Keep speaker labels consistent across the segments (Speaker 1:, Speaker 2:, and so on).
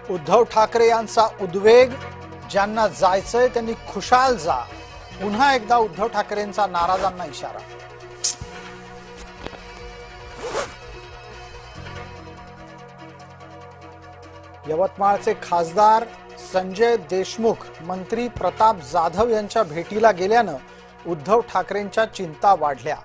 Speaker 1: उद्धव ठाकरे यांचा उद्वेग, ज्यांना जायचंय त्यांनी खुशाल जा, पुन्हा एकदा उद्धव ठाकरेंचा नाराजांना इशारा। यवतमाळचे खासदार संजय देशमुख मंत्री प्रताप जाधव यांच्या भेटीला गेल्यानं उद्धव ठाकरेंच्या चिंता वाढल्या।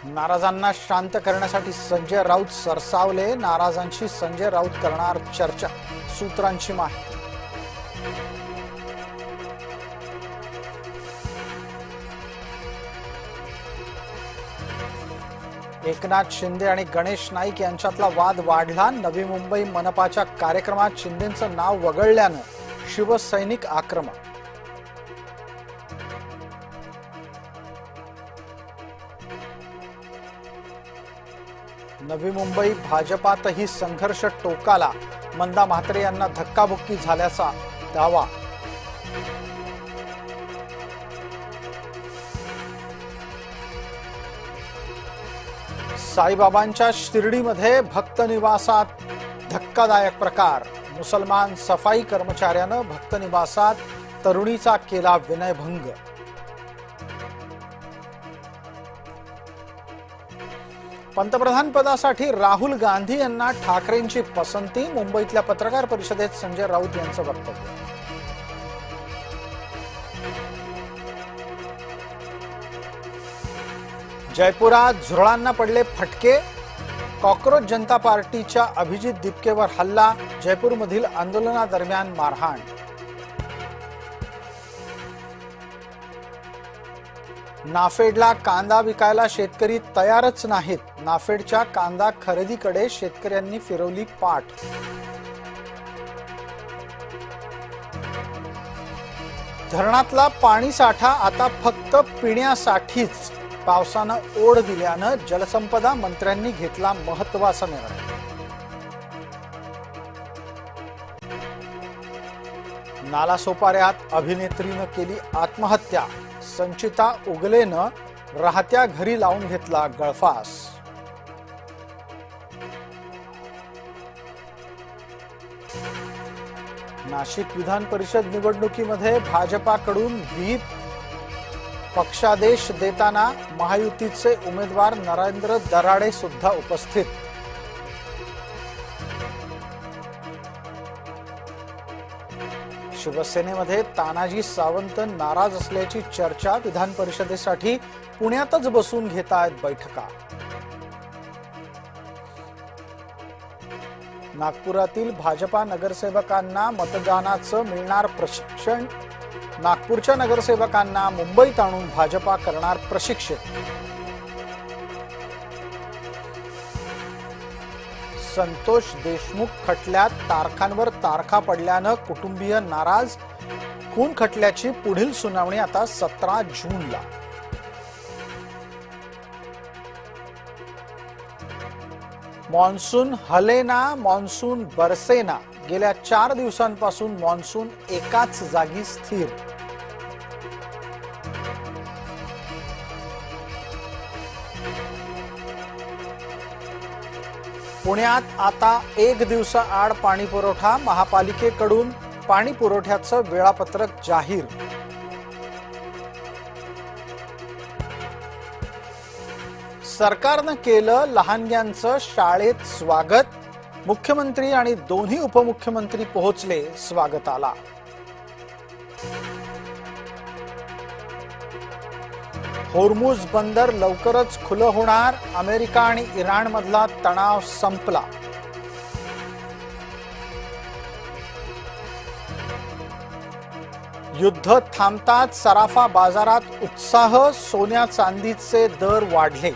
Speaker 1: नाराजांना शांत करण्यासाठी संजय राऊत सरसावले। नाराजांशी संजय राऊत करणार चर्चा, सूत्रांची माहिती। एकनाथ शिंदे आणि गणेश नाईक यांच्यातला वाद वाढला। नवी मुंबई मनपाच्या कार्यक्रमात शिंदेंचं नाव वगळल्यानं शिवसैनिक आक्रमक। नवी मुंबई भाजपातही संघर्ष टोकाला। मंदा म्हात्रे यांना धक्काबुक्की झाल्याचा दावा। साईबाबांच्या शिर्डीमध्ये भक्त निवासात धक्कादायक प्रकार। मुसलमान सफाई कर्मचाऱ्यानं भक्त निवासात तरुणीचा केला विनयभंग। पंतप्रधान पदासाठी राहुल गांधी यांना ठाकरेंची पसंती। मुंबईतल्या पत्रकार परिषदेत संजय राऊत यांचं वक्तव्य। जयपुरात झुरळांना पडले फटके। कॉकरोच जनता पार्टीच्या अभिजित दिपकेवर हल्ला। जयपूरमधील आंदोलनादरम्यान मारहाण। नाफेडला कांदा विकायला शेतकरी तयारच नाहीत। नाफेडच्या कांदा खरेदीकडे शेतकऱ्यांनी फिरवली पाठ। धरणातला पाणी साठा आता फक्त पिण्यासाठीच। पावसानं ओढ दिल्यानं जलसंपदा मंत्र्यांनी घेतला महत्त्वाचा निर्णय। नालासोपाऱ्यात अभिनेत्रीनं केली आत्महत्या। संचिता उगलेनं राहत्या घरी लावून घेतला गळफास। नाशिक विधान परिषद निवडणुकीमध्ये भाजपाकडून व्हीप पक्षादेश देताना महायुतीचे उमेदवार नरेंद्र दराडे सुद्धा उपस्थित। शिवसेनेमध्ये तानाजी सावंत नाराज असल्याची चर्चा। विधान परिषदेसाठी पुण्यातच बसून घेतायत बैठका। नागपुरातील भाजपा नगरसेवकांना मतदानाचं मिळणार प्रशिक्षण। नागपूरच्या नगरसेवकांना मुंबईत आणून भाजपा करणार प्रशिक्षित। संतोष देशमुख खटल्यात तारखांवर तारखा पडल्यानं कुटुंबीय नाराज। खून खटल्याची पुढील सुनावणी आता 17 जूनला। मॉन्सून हलेना, मॉन्सून बरसेना। गेल्या 4 दिवसांपासून मॉन्सून एकाच जागी स्थिर। पुण्यात आता 1 दिवसाआड पाणी पुरवठा। महापालिकेकडून पाणी पुरवठ्याचं वेळापत्रक जाहीर। सरकारनं केलं लहानग्यांचं शाळेत स्वागत। मुख्यमंत्री आणि दोन्ही उपमुख्यमंत्री पोहोचले स्वागताला। होर्मुझ बंदर लवकरच खुलं होणार। अमेरिका आणि इराणमधला तणाव संपला। युद्ध थांबताच सराफा बाजारात उत्साह। सोन्या चांदीचे दर वाढले।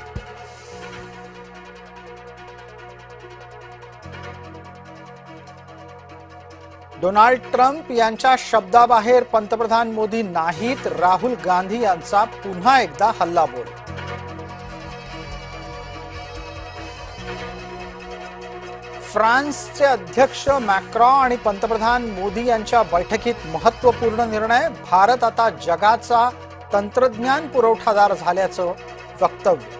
Speaker 1: डोनाल्ड ट्रम्प यांच्या शब्दाबाहेर पंतप्रधान मोदी नाहीत। राहुल गांधी यांचा पुन्हा एकदा हल्लाबोल। फ्रान्सचे अध्यक्ष मॅक्रॉन आणि पंतप्रधान मोदी यांच्या बैठकीत महत्त्वपूर्ण निर्णय। भारत आता जगाचा तंत्रज्ञान पुरवठादार झाल्याचं वक्तव्य।